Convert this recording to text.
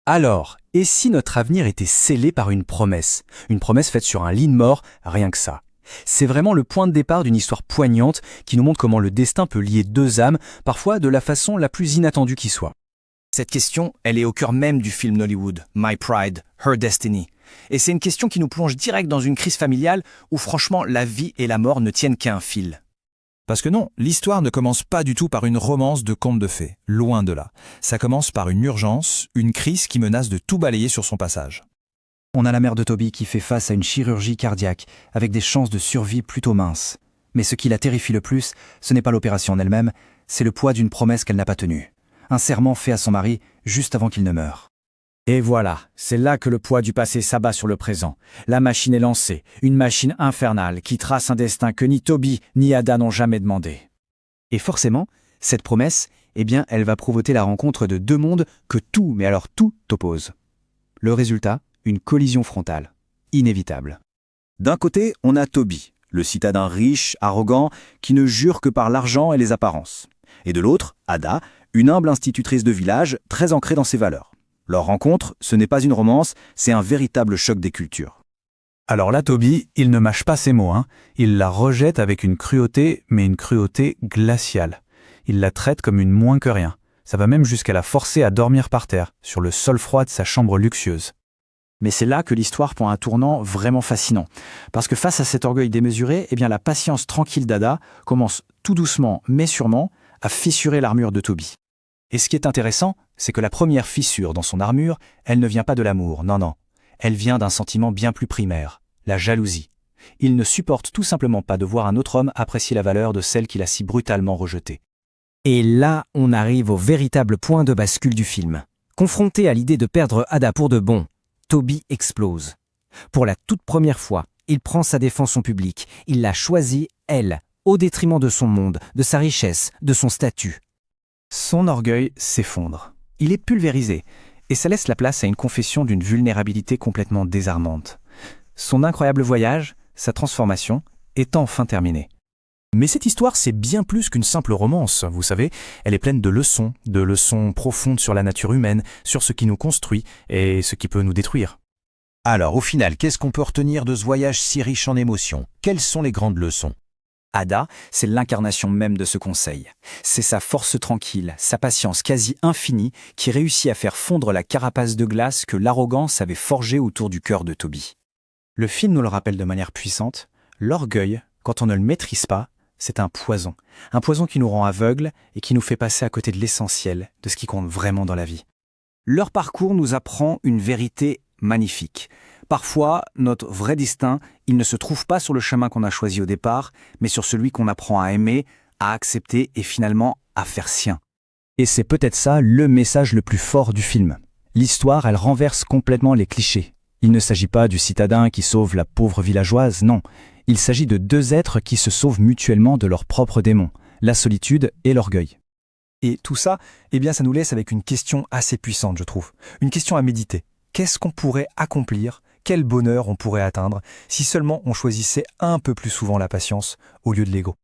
Alors, et si notre avenir était scellé par une promesse? Une promesse faite sur un lit de mort, rien que ça. C'est vraiment le point de départ d'une histoire poignante qui nous montre comment le destin peut lier deux âmes, parfois de la façon la plus inattendue qui soit. Cette question, elle est au cœur même du film Nollywood, My Pride, Her Destiny. Et c'est une question qui nous plonge direct dans une crise familiale où franchement la vie et la mort ne tiennent qu'à un fil. Parce que non, l'histoire ne commence pas du tout par une romance de conte de fées, loin de là. Ça commence par une urgence, une crise qui menace de tout balayer sur son passage. On a la mère de Toby qui fait face à une chirurgie cardiaque, avec des chances de survie plutôt minces. Mais ce qui la terrifie le plus, ce n'est pas l'opération en elle-même, c'est le poids d'une promesse qu'elle n'a pas tenue. Un serment fait à son mari juste avant qu'il ne meure. Et voilà, c'est là que le poids du passé s'abat sur le présent. La machine est lancée, une machine infernale qui trace un destin que ni Toby ni Ada n'ont jamais demandé. Et forcément, cette promesse, elle va provoquer la rencontre de deux mondes que tout, mais alors tout, oppose. Le résultat, une collision frontale. Inévitable. D'un côté, on a Toby, le citadin riche, arrogant, qui ne jure que par l'argent et les apparences. Et de l'autre, Ada, une humble institutrice de village, très ancrée dans ses valeurs. Leur rencontre, ce n'est pas une romance, c'est un véritable choc des cultures. Alors là, Toby, il ne mâche pas ses mots, Il la rejette avec une cruauté, mais une cruauté glaciale. Il la traite comme une moins que rien. Ça va même jusqu'à la forcer à dormir par terre, sur le sol froid de sa chambre luxueuse. Mais c'est là que l'histoire prend un tournant vraiment fascinant. Parce que face à cet orgueil démesuré, la patience tranquille d'Ada commence tout doucement, mais sûrement, à fissurer l'armure de Toby. Et ce qui est intéressant, c'est que la première fissure dans son armure, elle ne vient pas de l'amour, non. Elle vient d'un sentiment bien plus primaire, la jalousie. Il ne supporte tout simplement pas de voir un autre homme apprécier la valeur de celle qu'il a si brutalement rejetée. Et là, on arrive au véritable point de bascule du film. Confronté à l'idée de perdre Ada pour de bon, Toby explose. Pour la toute première fois, il prend sa défense en public. Il l'a choisie, elle, au détriment de son monde, de sa richesse, de son statut. Son orgueil s'effondre. Il est pulvérisé, et ça laisse la place à une confession d'une vulnérabilité complètement désarmante. Son incroyable voyage, sa transformation, est enfin terminé. Mais cette histoire, c'est bien plus qu'une simple romance, vous savez. Elle est pleine de leçons profondes sur la nature humaine, sur ce qui nous construit et ce qui peut nous détruire. Alors, au final, qu'est-ce qu'on peut retenir de ce voyage si riche en émotions? Quelles sont les grandes leçons? Ada, c'est l'incarnation même de ce conseil. C'est sa force tranquille, sa patience quasi infinie qui réussit à faire fondre la carapace de glace que l'arrogance avait forgée autour du cœur de Toby. Le film nous le rappelle de manière puissante, l'orgueil, quand on ne le maîtrise pas, c'est un poison qui nous rend aveugles et qui nous fait passer à côté de l'essentiel, de ce qui compte vraiment dans la vie. Leur parcours nous apprend une vérité magnifique. Parfois, notre vrai destin, il ne se trouve pas sur le chemin qu'on a choisi au départ, mais sur celui qu'on apprend à aimer, à accepter et finalement à faire sien. Et c'est peut-être ça le message le plus fort du film. L'histoire, elle renverse complètement les clichés. Il ne s'agit pas du citadin qui sauve la pauvre villageoise, non. Il s'agit de deux êtres qui se sauvent mutuellement de leurs propres démons, la solitude et l'orgueil. Et tout ça, ça nous laisse avec une question assez puissante, je trouve. Une question à méditer. Qu'est-ce qu'on pourrait accomplir? Quel bonheur on pourrait atteindre si seulement on choisissait un peu plus souvent la patience au lieu de l'ego?